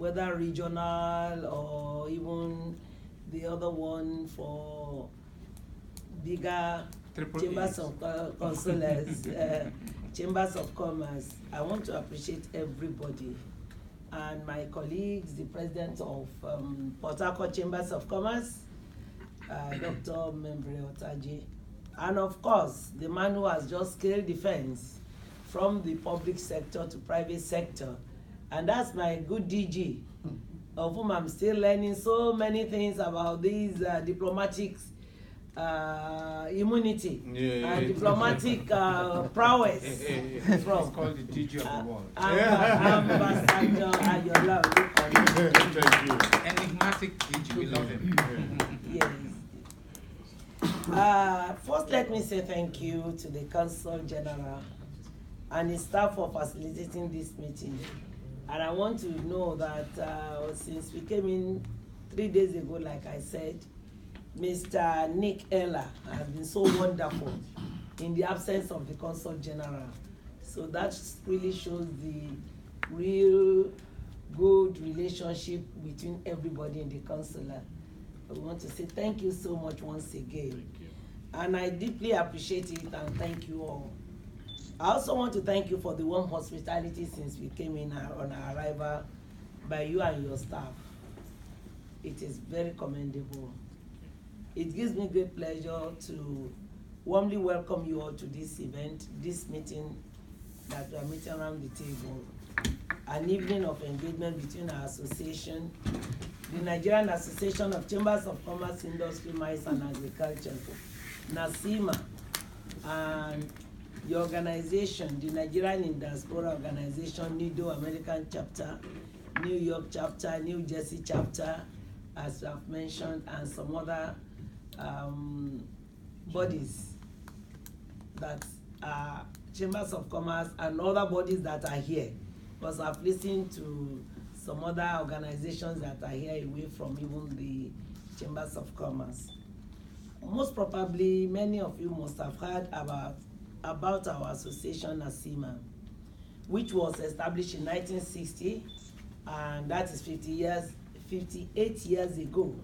whether regional or even the other one for bigger chambers of consulates, chambers of commerce. I want to appreciate everybody and my colleagues, the president of Port Harcourt Chambers of Commerce, Dr. Membere-Otaji, and of course, the man who has just scaled the fence from the public sector to private sector, and that's my good DG, of whom I'm still learning so many things about these diplomatic immunity and diplomatic prowess. From it's called the DG of the world. Ambassador Ayoola. Thank you. Enigmatic DG, we love him. Yes. First, let me say thank you to the Consul General and his staff for facilitating this meeting. And I want to know that since we came in 3 days ago, like I said, Mr. Nick Ella has been so wonderful in the absence of the Consul General. So that really shows the real good relationship between everybody in the consulate. I want to say thank you so much once again. And I deeply appreciate it and thank you all. I also want to thank you for the warm hospitality since we came in on our arrival by you and your staff. It is very commendable. It gives me great pleasure to warmly welcome you all to this event, this meeting that we are meeting around the table. An evening of engagement between our association, the Nigerian Association of Chambers of Commerce, Industry, Mines and Agriculture, NACCIMA, and the organization, the Nigerian Diaspora organization, NIDO American chapter, New York chapter, New Jersey chapter, as I've mentioned, and some other bodies that are chambers of commerce and other bodies that are here. Because I've listened to some other organizations that are here away from even the chambers of commerce. Most probably, many of you must have heard about our association, NACCIMA, which was established in 1960, and that is 58 years ago,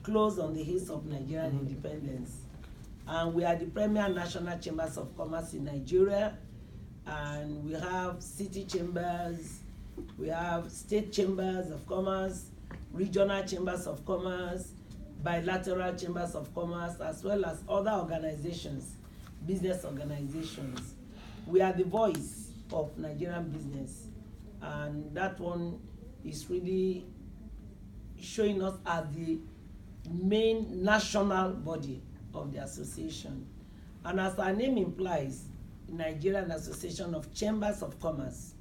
close on the heels of Nigerian independence. And we are the premier national chambers of commerce in Nigeria, and we have city chambers, we have state chambers of commerce, regional chambers of commerce, bilateral chambers of commerce, as well as other organizations, business organizations. We are the voice of Nigerian business, and that one is really showing us as the main national body of the association. And as our name implies, Nigerian Association of Chambers of Commerce,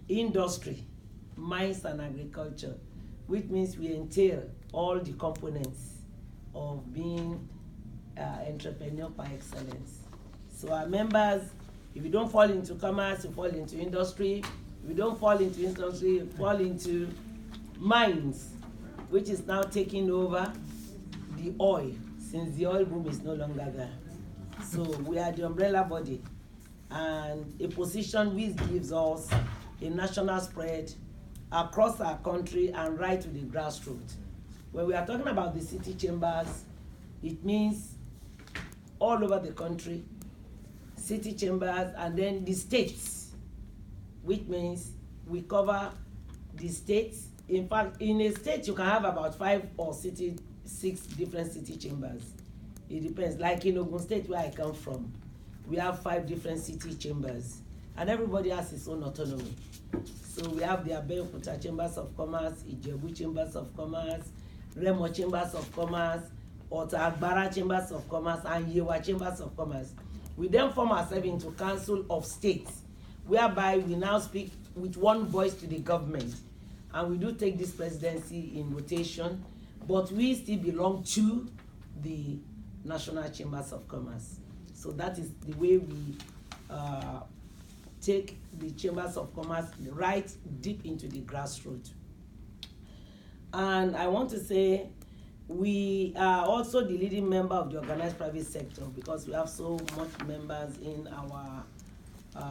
Industry, Mines and Agriculture, which means we entail all the components of being entrepreneur par excellence. So our members, if you don't fall into commerce, you fall into industry. If you don't fall into industry, you fall into mines, which is now taking over the oil, since the oil boom is no longer there. So we are the umbrella body, and a position which gives us a national spread across our country and right to the grassroots. When we are talking about the city chambers, it means all over the country, city chambers, and then the states, which means we cover the states. In fact, in a state, you can have about 5 or 6 different city chambers. It depends. Like in Ogun State, where I come from, we have 5 different city chambers, and everybody has its own autonomy. So we have the Membere-Otaji Chambers of Commerce, Ijebu Chambers of Commerce, Remo Chambers of Commerce, Ota-Agbara Chambers of Commerce, and Yewa Chambers of Commerce. We then form ourselves into Council of States, whereby we now speak with one voice to the government. And we do take this presidency in rotation, but we still belong to the National Chambers of Commerce. So that is the way we take the Chambers of Commerce right deep into the grassroots. And I want to say we are also the leading member of the organized private sector, because we have so much members in our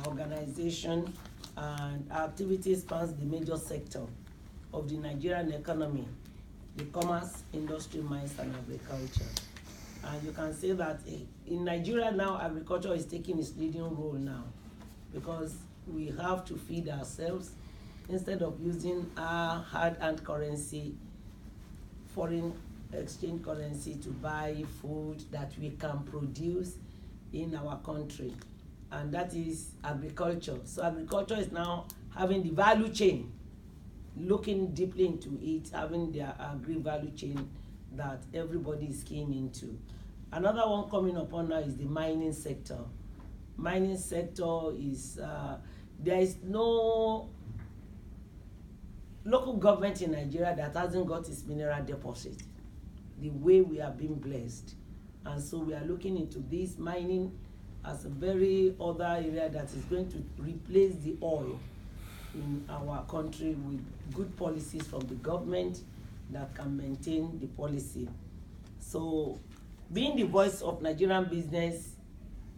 organization, and our activity spans the major sector. of the Nigerian economy, the commerce, industry, mines, and agriculture. And you can say that in Nigeria now, agriculture is taking its leading role now, because we have to feed ourselves instead of using our hard-earned currency, foreign exchange currency, to buy food that we can produce in our country. And that is agriculture. So agriculture is now having the value chain, looking deeply into it, having their agri-value chain that everybody is keen into. Another one coming upon now is the mining sector. Mining sector is, there is no local government in Nigeria that hasn't got its mineral deposit, the way we are being blessed. And so we are looking into this mining as a very other area that is going to replace the oil in our country, with good policies from the government that can maintain the policy. So, being the voice of Nigerian business,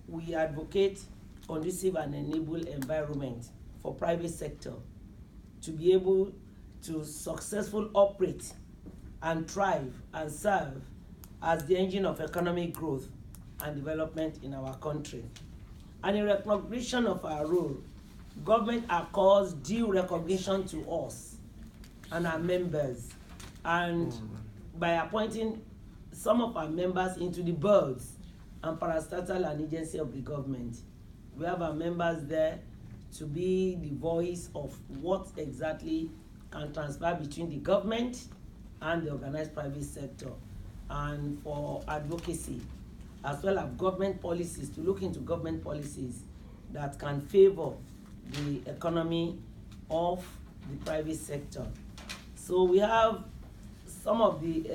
we advocate conducive and enable environment for private sector to be able to successfully operate and thrive and serve as the engine of economic growth and development in our country. And in recognition of our role, government accords due recognition to us and our members, and by appointing some of our members into the boards and parastatal and agency of the government. We have our members there to be the voice of what exactly can transfer between the government and the organized private sector, and for advocacy, as well as government policies, to look into government policies that can favor the economy of the private sector. So we have some of the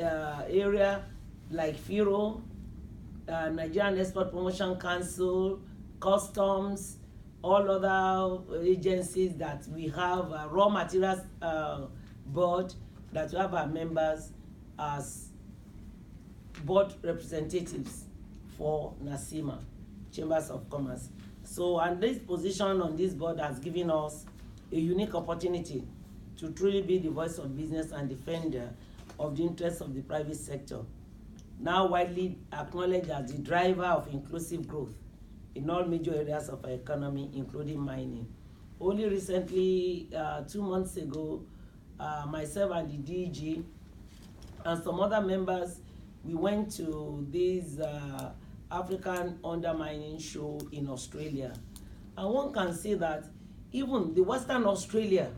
area like FIRO, Nigerian Export Promotion Council, Customs, all other agencies that we have, raw materials board, that we have our members as board representatives for NACCIMA, Chambers of Commerce. So, and this position on this board has given us a unique opportunity to truly be the voice of business and defender of the interests of the private sector, now widely acknowledged as the driver of inclusive growth in all major areas of our economy, including mining. Only recently, 2 months ago, myself and the DG and some other members, we went to this African undermining show in Australia. And one can say that even the Western Australia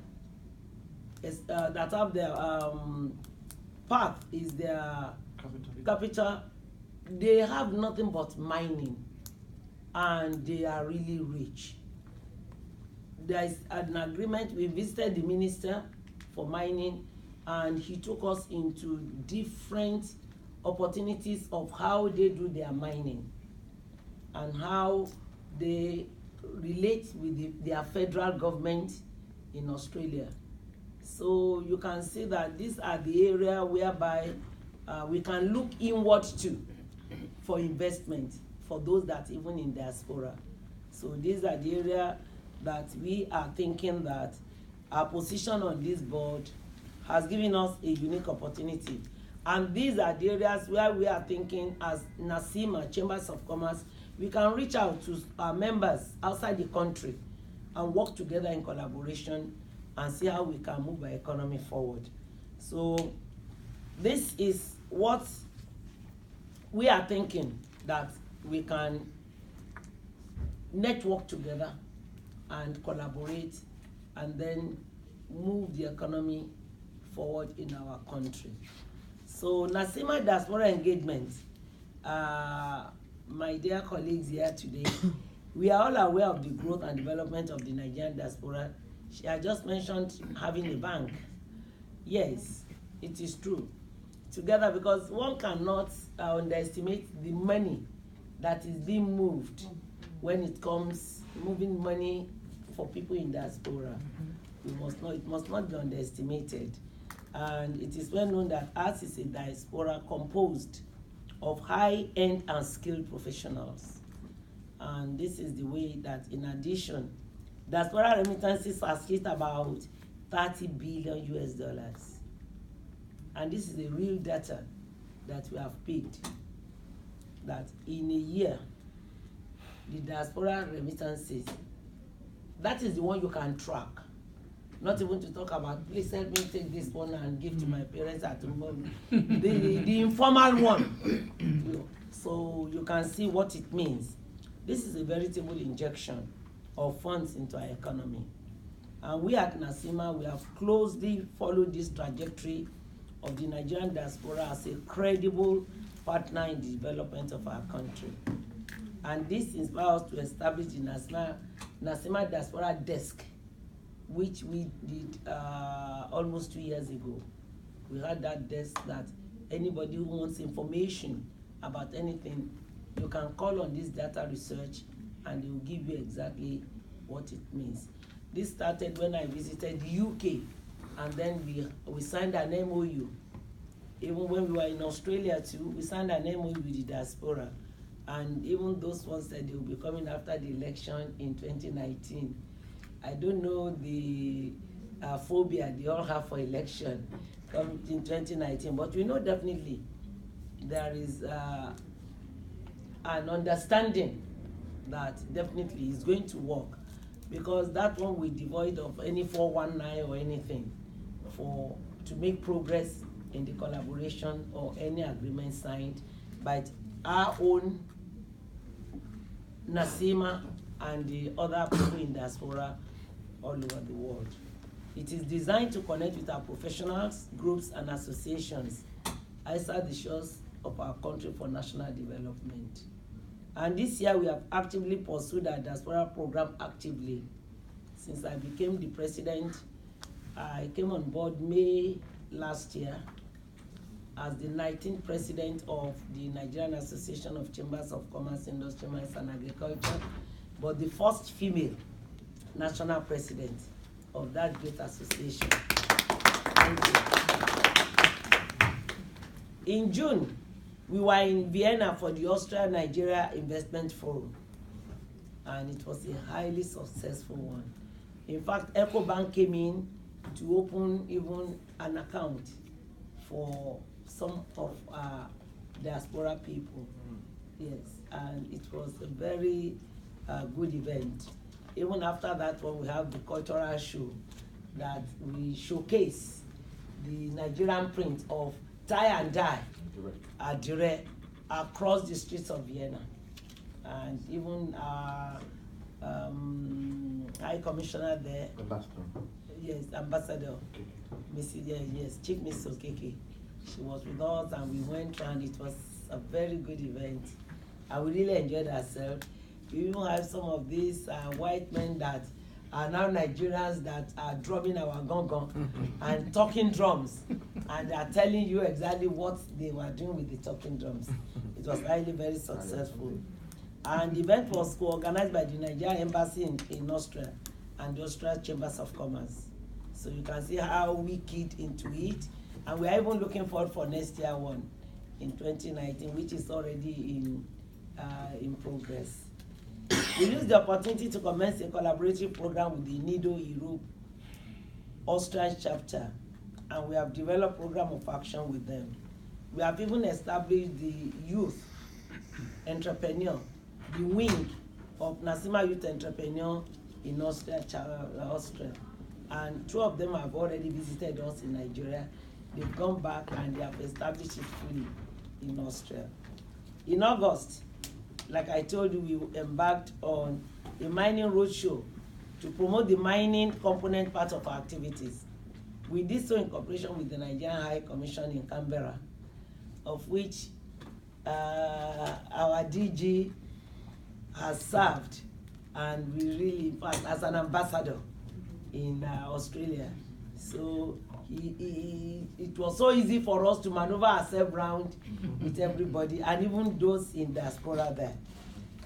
is, that have their Perth is their capital, they have nothing but mining, and they are really rich. There is an agreement. We visited the minister for mining, and he took us into different opportunities of how they do their mining and how they relate with their federal government in Australia. So you can see that these are the area whereby we can look inward to for investment for those that even in diaspora. So these are the area that we are thinking that our position on this board has given us a unique opportunity. And these are the areas where we are thinking as NACCIMA, Chambers of Commerce, we can reach out to our members outside the country and work together in collaboration and see how we can move our economy forward. So this is what we are thinking, that we can network together and collaborate and then move the economy forward in our country. So NACCIMA diaspora engagement, my dear colleagues here today, we are all aware of the growth and development of the Nigerian diaspora. She had just mentioned having a bank. Yes, it is true. Together, because one cannot underestimate the money that is being moved when it comes moving money for people in diaspora. It must not be underestimated. And it is well known that ours is a diaspora composed of high-end and skilled professionals. And this is the way that, in addition, diaspora remittances has hit about $30 billion US. And this is the real data that we have picked, that in a year, the diaspora remittances, that is the one you can track. Not even to talk about, please help me take this one and give to my parents at home. The informal one. So you can see what it means. This is a veritable injection of funds into our economy. And we at NACCIMA, we have closely followed this trajectory of the Nigerian diaspora as a credible partner in the development of our country. And this inspires us to establish the NACCIMA Diaspora Desk, which we did almost 2 years ago. We had that desk that anybody who wants information about anything, you can call on this data research and they will give you exactly what it means. This started when I visited the UK, and then we signed an MOU. Even when we were in Australia too, we signed an MOU with the diaspora. And even those ones said they will be coming after the election in 2019. I don't know the phobia they all have for election come in 2019, but we know definitely there is an understanding that definitely is going to work, because that one will devoid of any 419 or anything to make progress in the collaboration or any agreement signed by our own NACCIMA and the other people in diaspora all over the world. It is designed to connect with our professionals, groups, and associations outside the shores of our country for national development. And this year we have actively pursued our diaspora program actively. Since I became the president, I came on board May last year as the 19th president of the Nigerian Association of Chambers of Commerce, Industry, Mines, and Agriculture, but the first female national president of that great association. Thank you. In June, we were in Vienna for the Austria-Nigeria Investment Forum, and it was a highly successful one. In fact, EcoBank came in to open even an account for some of our diaspora people. Yes, and it was a very good event. Even after that one, we have the cultural show that we showcase the Nigerian print of tie and dye adire across the streets of Vienna. And even our High Commissioner there, yes, Ambassador, Mrs. Yes, Chief Mrs. Okeke, she was with us, and we went and it was a very good event. And we really enjoyed ourselves. We even have some of these white men that are now Nigerians that are drumming our gong and talking drums, and they are telling you exactly what they were doing with the talking drums. It was really very successful. And the event was co-organized by the Nigerian Embassy in Austria and the Austrian Chambers of Commerce. So you can see how we keyed into it. And we are even looking forward for next year one in 2019, which is already in progress. We used the opportunity to commence a collaborative program with the NIDO-Europe Austrian chapter, and we have developed a program of action with them. We have even established the youth entrepreneur, the wing of NACCIMA Youth Entrepreneur in Austria. And two of them have already visited us in Nigeria. They've gone back and they have established it fully in Austria. In August, like I told you, we embarked on a mining roadshow to promote the mining component part of our activities. We did so in cooperation with the Nigerian High Commission in Canberra, of which our DG has served, and we really, in fact, as an ambassador in Australia. So it was so easy for us to maneuver ourselves around with everybody, and even those in diaspora there.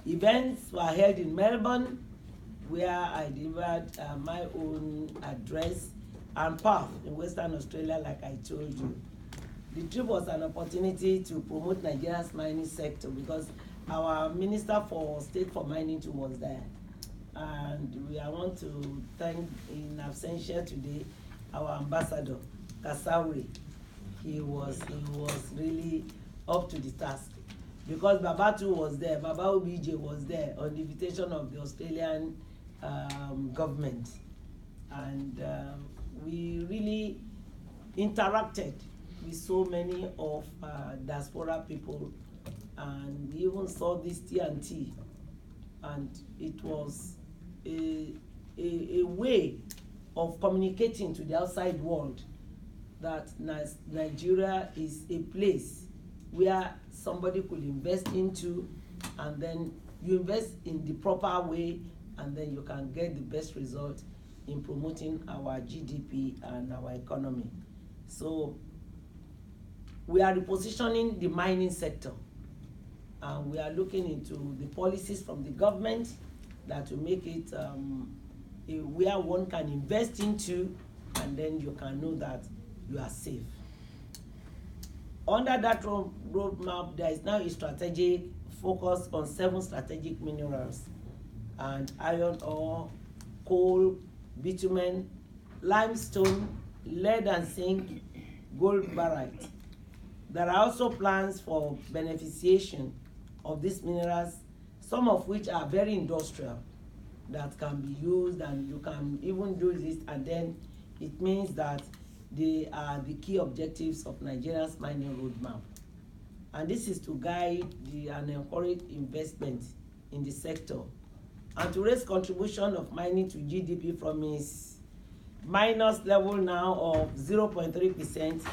Events were held in Melbourne, where I delivered my own address, and Perth in Western Australia, like I told you. The trip was an opportunity to promote Nigeria's mining sector, because our Minister for State for Mining too was there. And I want to thank in absentia today our ambassador, Kasauri. He was really up to the task. Because Babatu was there, Baba Obije was there on the invitation of the Australian government. And we really interacted with so many of diaspora people, and we even saw this TNT, and it was a way of communicating to the outside world that Nigeria is a place where somebody could invest into, and then you invest in the proper way, and then you can get the best result in promoting our GDP and our economy. So we are repositioning the mining sector, and we are looking into the policies from the government that will make it where one can invest into, and then you can know that you are safe. Under that roadmap, there is now a strategic focus on 7 strategic minerals, and iron ore, coal, bitumen, limestone, lead and zinc, gold barite. There are also plans for beneficiation of these minerals, some of which are very industrial, that can be used, and you can even do this, and then it means that they are the key objectives of Nigeria's mining roadmap. And this is to guide and encourage investment in the sector, and to raise contribution of mining to GDP from its minus level now of 0.3%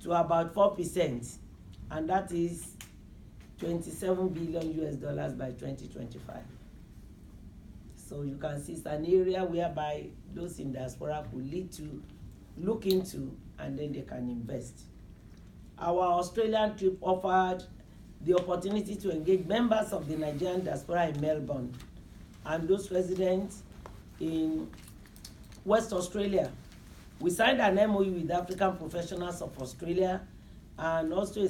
to about 4%, and that is $27 billion by 2025. So you can see it's an area whereby those in diaspora could look into, and then they can invest. Our Australian trip offered the opportunity to engage members of the Nigerian diaspora in Melbourne and those residents in West Australia. We signed an MOU with African Professionals of Australia, and also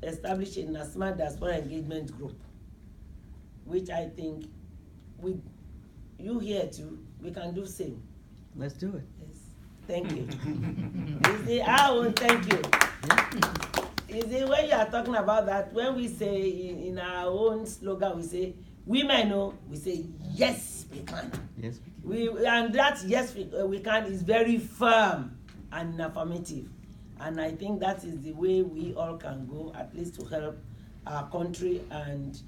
established a NACCIMA Diaspora Engagement Group, which I think with you here too, we can do same. Let's do it. Yes. Thank you. You see, I will thank you. You see, when you are talking about that, when we say in our own slogan, we say, women know, we say, yes, we can. Yes, and that yes, we can is very firm and affirmative. And I think that is the way we all can go, at least to help our country and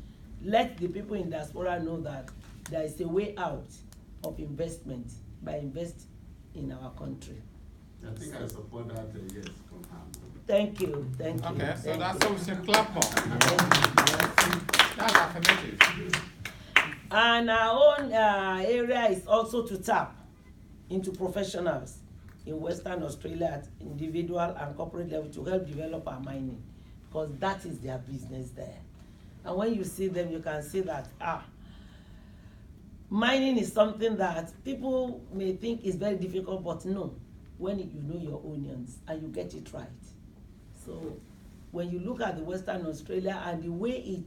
let the people in diaspora know that there is a way out of investment by invest in our country. I think I support that, yes, confirmed. Thank you, thank you. Okay, so thank that's you. what we should clap for. That's affirmative. And our own area is also to tap into professionals in Western Australia at individual and corporate level to help develop our mining, because that is their business there. And when you see them, you can see that, mining is something that people may think is very difficult, but no, when you know your onions and you get it right. So when you look at the Western Australia and the way it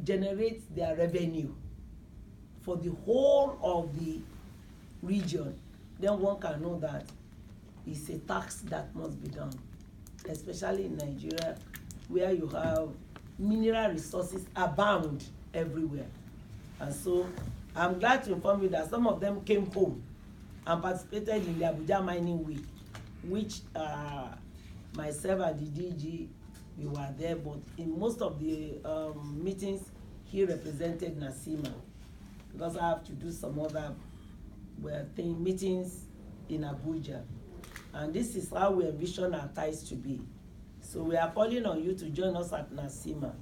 generates their revenue for the whole of the region, then one can know that it's a tax that must be done, especially in Nigeria, where you have mineral resources abound everywhere. And so I'm glad to inform you that some of them came home and participated in the Abuja Mining Week, which myself and the DG, we were there, but in most of the meetings, he represented NACCIMA, because I have to do some other meetings in Abuja. And this is how we envision our ties to be. So we are calling on you to join us at NACCIMA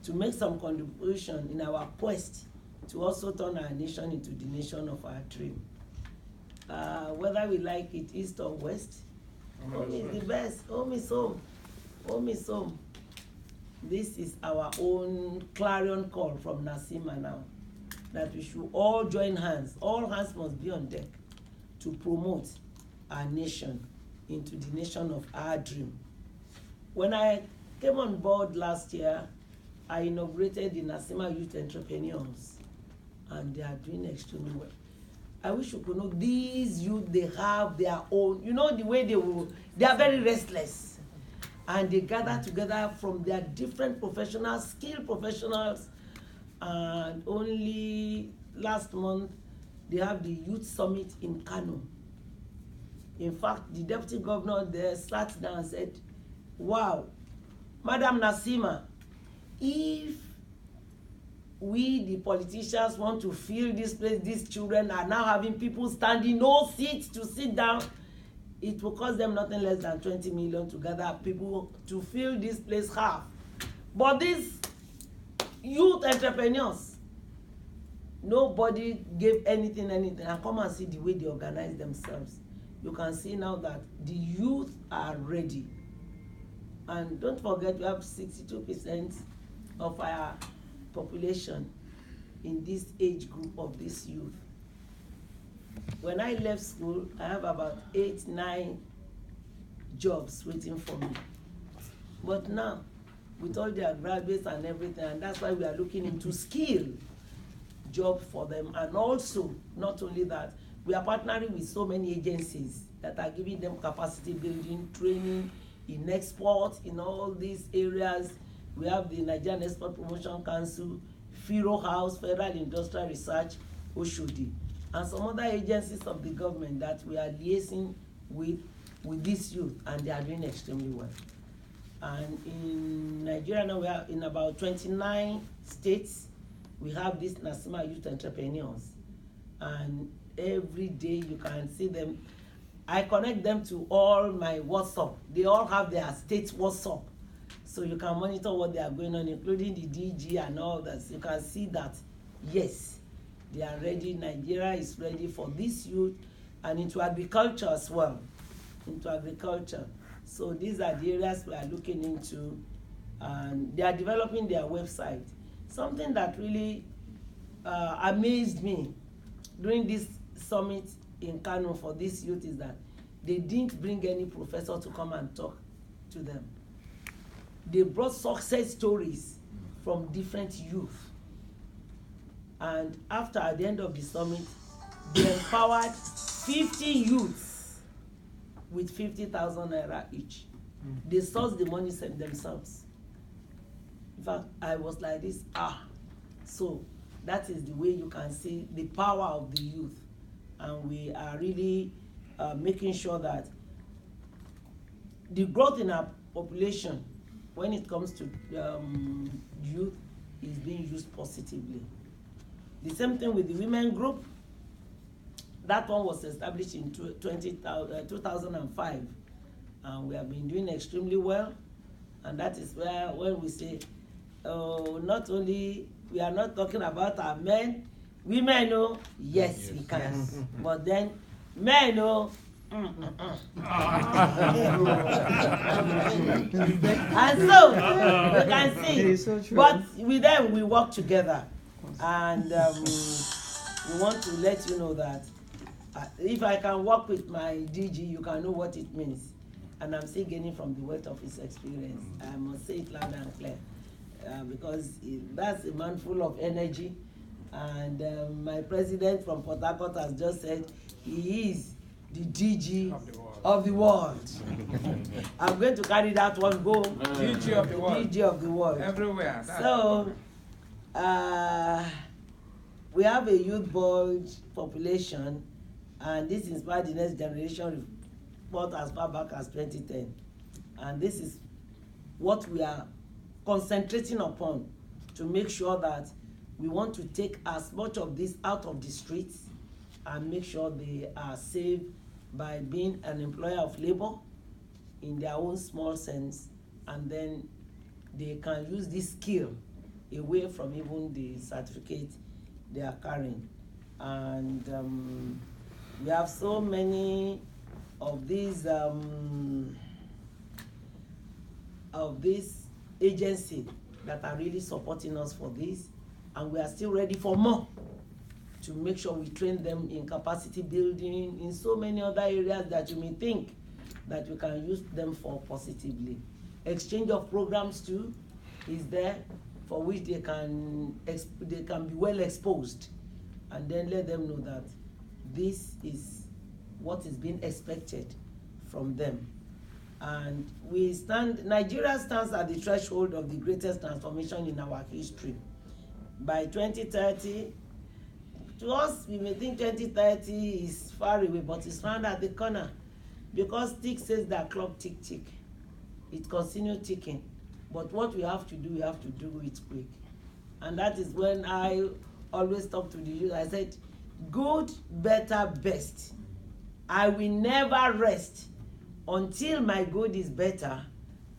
to make some contribution in our quest to also turn our nation into the nation of our dream. Whether we like it east or west, home is the best. Home is home. Home is home. This is our own clarion call from NACCIMA now, that we should all join hands. All hands must be on deck to promote our nation into the nation of our dream. When I came on board last year, I inaugurated the NACCIMA Youth Entrepreneurs, and they are doing extremely well. I wish you could know these youth, they have their own, you know the way they are very restless. And they gather together from their different professionals, skilled professionals. And only last month, they have the Youth Summit in Kano. In fact, the deputy governor there sat down and said, wow, Madam NACCIMA, if we, the politicians, want to fill this place, these children are now having people standing, no seats to sit down, it will cost them nothing less than 20 million to gather people to fill this place half. But these youth entrepreneurs, nobody gave anything. And come and see the way they organize themselves. You can see now that the youth are ready. And don't forget, we have 62% of our population in this age group of this youth. When I left school, I have about 8-9 jobs waiting for me. But now, with all their graduates and everything, and that's why we are looking into skill job for them. And also, not only that, we are partnering with so many agencies that are giving them capacity building, training in export, in all these areas. We have the Nigerian Export Promotion Council, FIRO House, Federal Industrial Research, Oshodi, and some other agencies of the government that we are liaising with this youth, and they are doing extremely well. And in Nigeria now, we are in about 29 states. We have these NACCIMA youth entrepreneurs, and every day you can see them. I connect them to all my WhatsApp. They all have their state WhatsApp, so you can monitor what they are going on, including the DG and all that. So you can see that, yes, they are ready. Nigeria is ready for this youth, and into agriculture as well, into agriculture. So these are the areas we are looking into, and they are developing their website. Something that really amazed me during this summit in Kano for this youth is that they didn't bring any professor to come and talk to them. They brought success stories from different youth. And after, at the end of the summit, they empowered 50 youths with 50,000 naira each. They sourced the money themselves. In fact, I was like this, so that is the way you can see the power of the youth. And we are really making sure that the growth in our population, when it comes to youth, is being used positively. The same thing with the women group. That one was established in 2005, and we have been doing extremely well. And that is where, when we say, not only, we are not talking about our men, women know, yes, we can. Yes. But then, men know, and so, you can see, so but with them, we work together. And we want to let you know that if I can work with my DG, you can know what it means. And I'm still gaining from the wealth of his experience. I must say it loud and clear. Because that's a man full of energy. And my president from Port Harcourt has just said he is the DG of the world. I'm going to carry that one, go. DG of the world. DG of the world. Everywhere. So, we have a youth bulge population, and this inspired the next generation report as far back as 2010. And this is what we are concentrating upon, to make sure that we want to take as much of this out of the streets and make sure they are saved by being an employer of labor in their own small sense, and then they can use this skill away from even the certificate they are carrying. And we have so many of these agencies that are really supporting us for this, and we are still ready for more, to make sure we train them in capacity building, in so many other areas that you may think that we can use them for positively. Exchange of programs too is there, for which they can be well exposed, and then let them know that this is what is being expected from them. And Nigeria stands at the threshold of the greatest transformation in our history. By 2030, to us, we may think 2030 is far away, but it's round at the corner. Because tick says that clock tick tick. It continues ticking. But what we have to do it quick. And that is when I always talk to the youth. I said, good, better, best. I will never rest until my good is better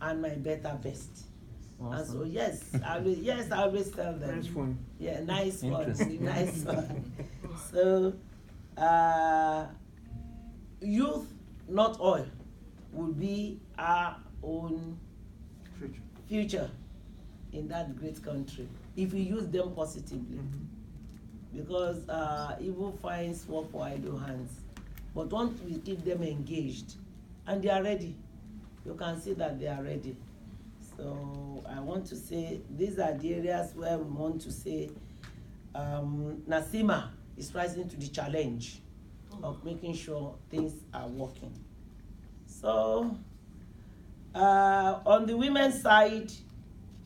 and my better best. Awesome. And so yes, I always tell them. Nice one. Yeah, nice one. Nice one. So youth, not oil, will be our own future in that great country if we use them positively. Because evil finds work for idle hands. But once we keep them engaged, and they are ready, you can see that they are ready. So I want to say these are the areas where we want to say NACCIMA is rising to the challenge of making sure things are working. So on the women's side,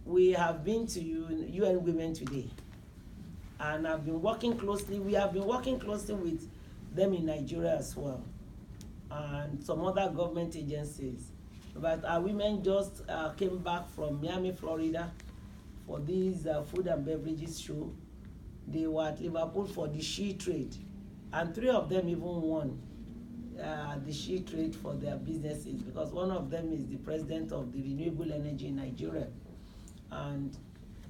we have been to UN Women today, and we have been working closely with them in Nigeria as well, and some other government agencies. But our women just came back from Miami, Florida for this food and beverages show. They were at Liverpool for the she trade, and 3 of them even won the she trade for their businesses, because one of them is the president of the renewable energy in Nigeria, and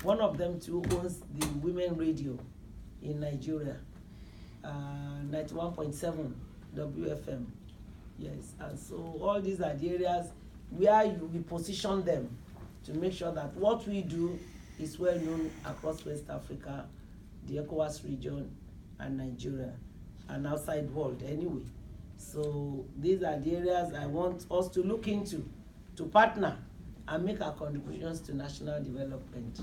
one of them too owns the women radio in Nigeria, 91.7 WFM. Yes, and so all these are the areas where we position them to make sure that what we do is well known across West Africa, the ECOWAS region, and Nigeria, and outside world anyway. So these are the areas I want us to look into, to partner and make our contributions to national development.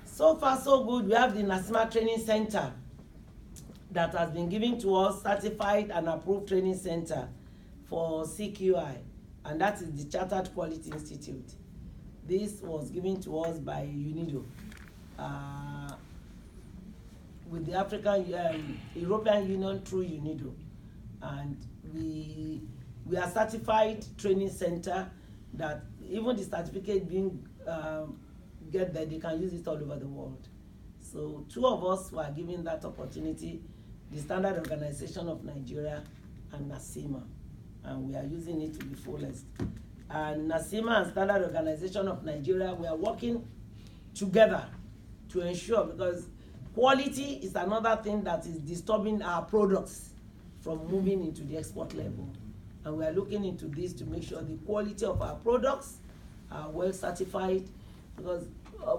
So far so good. We have the NACCIMA Training Center that has been given to us, certified and approved training center for CQI, and that is the Chartered Quality Institute. This was given to us by UNIDO with the European Union through UNIDO, and we are certified training center that even the certificate being get there, they can use it all over the world. So 2 of us were given that opportunity, the Standard Organization of Nigeria and NACCIMA, and we are using it to the fullest. And NACCIMA and Standard Organization of Nigeria, we are working together to ensure, because quality is another thing that is disturbing our products from moving into the export level. And we are looking into this to make sure the quality of our products are well certified, because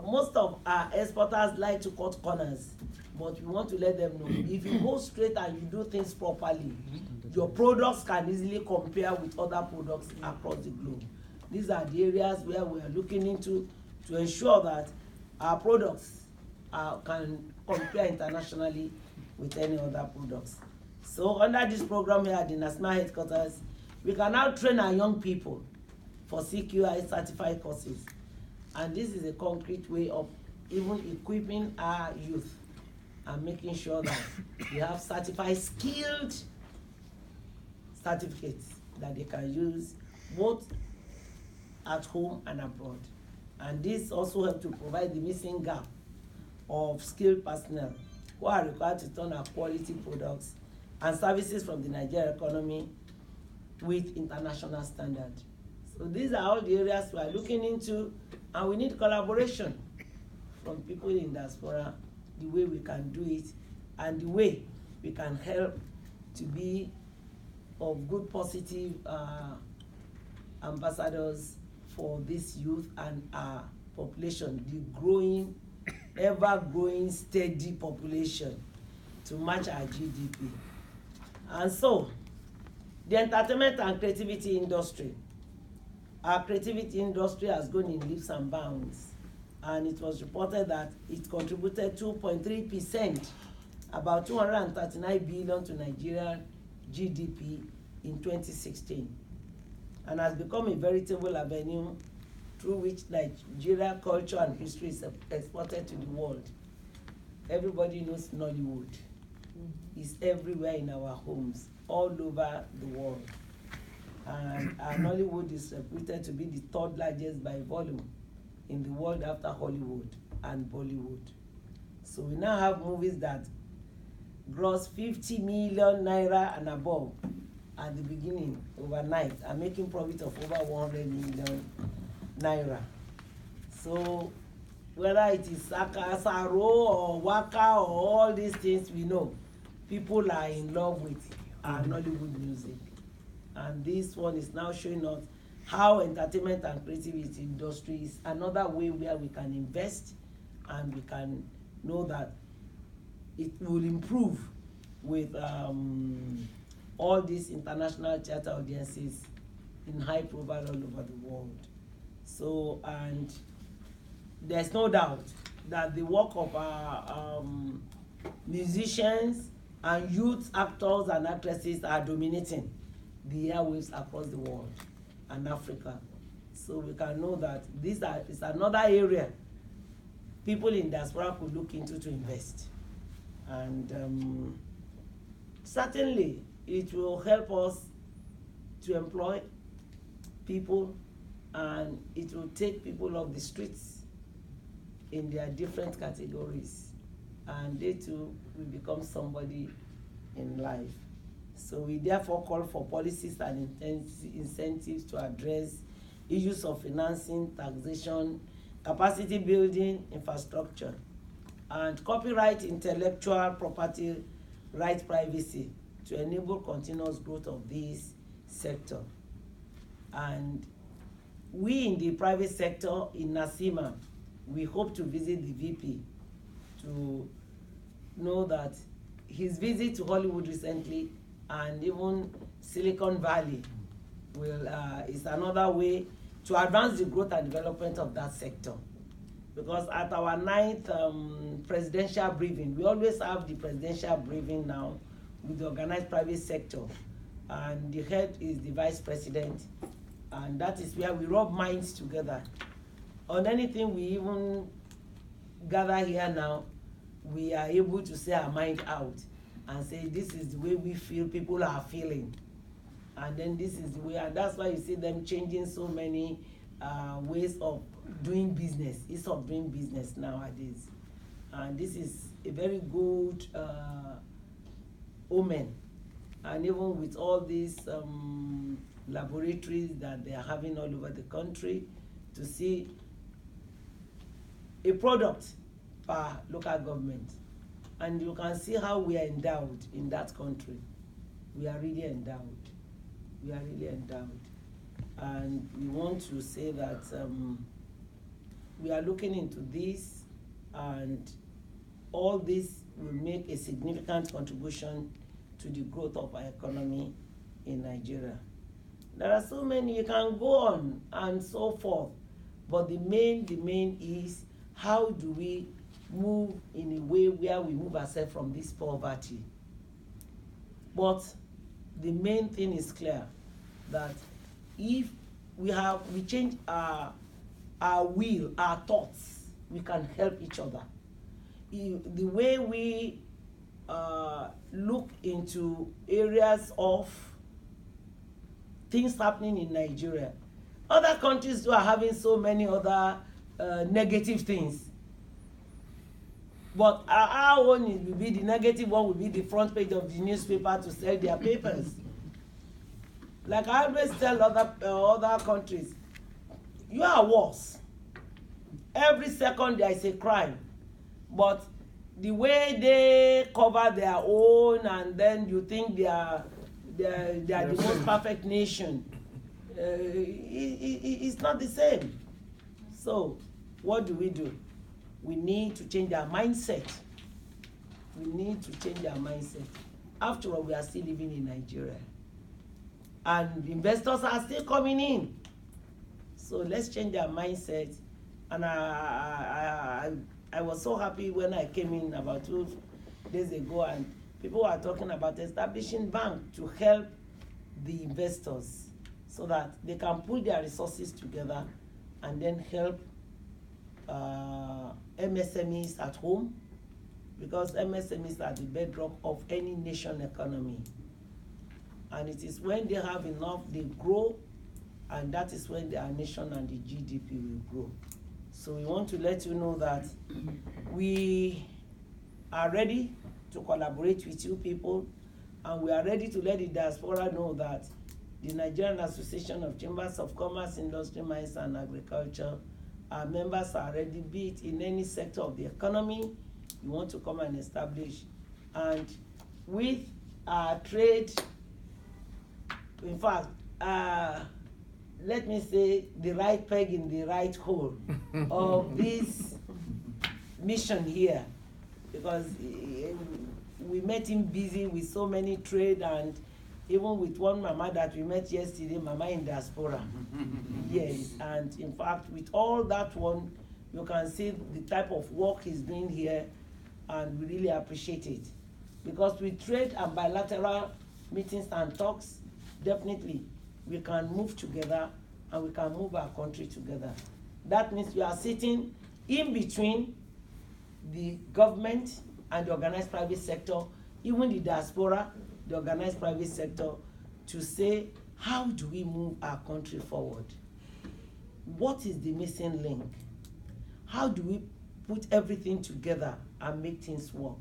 most of our exporters like to cut corners, but we want to let them know, if you go straight and you do things properly, your products can easily compare with other products across the globe. These are the areas where we are looking into to ensure that our products can compare internationally with any other products. So under this program here at the NACCIMA headquarters, we can now train our young people for CQI certified courses. And this is a concrete way of even equipping our youth and making sure that we have certified skilled certificates that they can use both at home and abroad. And this also helps to provide the missing gap of skilled personnel who are required to turn out quality products and services from the Nigerian economy with international standards. So these are all the areas we are looking into, and we need collaboration from people in diaspora, the way we can do it, and the way we can help to be of good, positive ambassadors for this youth and our population, the growing, ever-growing, steady population, to match our GDP. And so, the entertainment and creativity industry. Our creativity industry has gone in leaps and bounds, and it was reported that it contributed 2.3% about 239 billion to Nigerian GDP in 2016, and has become a veritable avenue through which Nigeria culture and history is exported to the world. Everybody knows Nollywood. It's everywhere in our homes, all over the world. And Nollywood is reputed to be the third largest by volume in the world after Hollywood and Bollywood. So we now have movies that gross 50 million naira and above at the beginning, overnight, and making profit of over 100 million naira. So whether it is Saro or Waka or all these things, we know people are in love with Nollywood music. And this one is now showing us how entertainment and creativity industry is another way where we can invest, and we can know that it will improve with all these international theater audiences in high profile all over the world. So, and there's no doubt that the work of our musicians and youth actors and actresses are dominating the airwaves across the world and Africa. So we can know that this is another area people in diaspora could look into to invest. And certainly it will help us to employ people, and it will take people off the streets in their different categories, and they too will become somebody in life. So we therefore call for policies and incentives to address issues of financing, taxation, capacity building, infrastructure, and copyright, intellectual property right, privacy, to enable continuous growth of this sector. And we in the private sector in NACCIMA, we hope to visit the VP to know that his visit to Hollywood recently and even Silicon Valley is another way to advance the growth and development of that sector. Because at our 9th presidential briefing, we always have the presidential briefing now with the organized private sector, and the head is the vice president, and that is where we rub minds together. On anything we even gather here now, we are able to say our mind out and say this is the way we feel people are feeling, and then this is the way, and that's why you see them changing so many ways of doing business, ease of doing business nowadays. And this is a very good omen. And even with all these laboratories that they are having all over the country, to see a product per local government. And you can see how we are endowed in that country. We are really endowed. We are really endowed. And we want to say that we are looking into this, and all this will make a significant contribution to the growth of our economy in Nigeria. There are so many, you can go on and so forth, but the main is how do we move in a way where we move ourselves from this poverty. But the main thing is clear, that if we change our will, our thoughts, we can help each other. The way we look into areas of things happening in Nigeria, other countries are having so many other negative things. But our own will be the negative one, will be the front page of the newspaper to sell their papers. Like I always tell other countries, you are worse. Every second there is a crime. But the way they cover their own, and then you think they are the most perfect nation, it's not the same. So what do? We need to change our mindset. We need to change our mindset. After all, we are still living in Nigeria, and investors are still coming in. So let's change our mindset. And I was so happy when I came in about days ago, and people were talking about establishing bank to help the investors so that they can put their resources together and then help MSMEs at home, because MSMEs are the bedrock of any nation economy. And it is when they have enough, they grow, and that is when our nation and the GDP will grow. So we want to let you know that we are ready to collaborate with you people, and we are ready to let the diaspora know that the Nigerian Association of Chambers of Commerce, Industry, Mines and Agriculture, our members are ready, be it in any sector of the economy you want to come and establish. And with our trade, in fact, let me say the right peg in the right hole of this mission here, because we met him busy with so many trade, and even with one mama that we met yesterday, mama in Diaspora. Yes, and in fact, with all that one, you can see the type of work he's doing here, and we really appreciate it. Because with trade and bilateral meetings and talks, definitely we can move together and we can move our country together. That means we are sitting in between the government and the organized private sector, even the diaspora, the organized private sector, to say, how do we move our country forward? What is the missing link? How do we put everything together and make things work?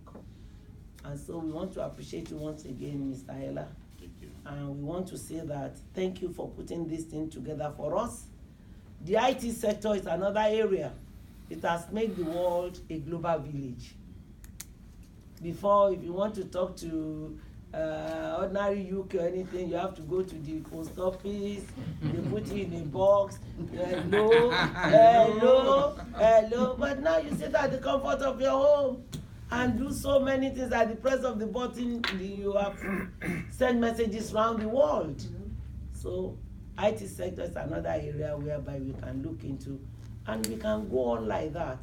And so we want to appreciate you once again, Mr. Ayoola. Thank you. And we want to say that thank you for putting this thing together for us. The IT sector is another area. It has made the world a global village. Before, if you want to talk to ordinary UK or anything, you have to go to the post office, they put you in a box, hello, hello, hello. But now you sit at the comfort of your home and do so many things at the press of the button. You have send messages around the world. So IT sector is another area whereby we can look into, and we can go on like that.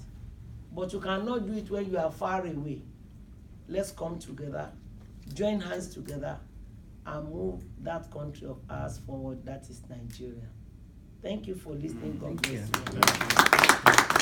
But you cannot do it when you are far away. Let's come together, join hands together, and move that country of ours forward. That is Nigeria. Thank you for listening. God bless you.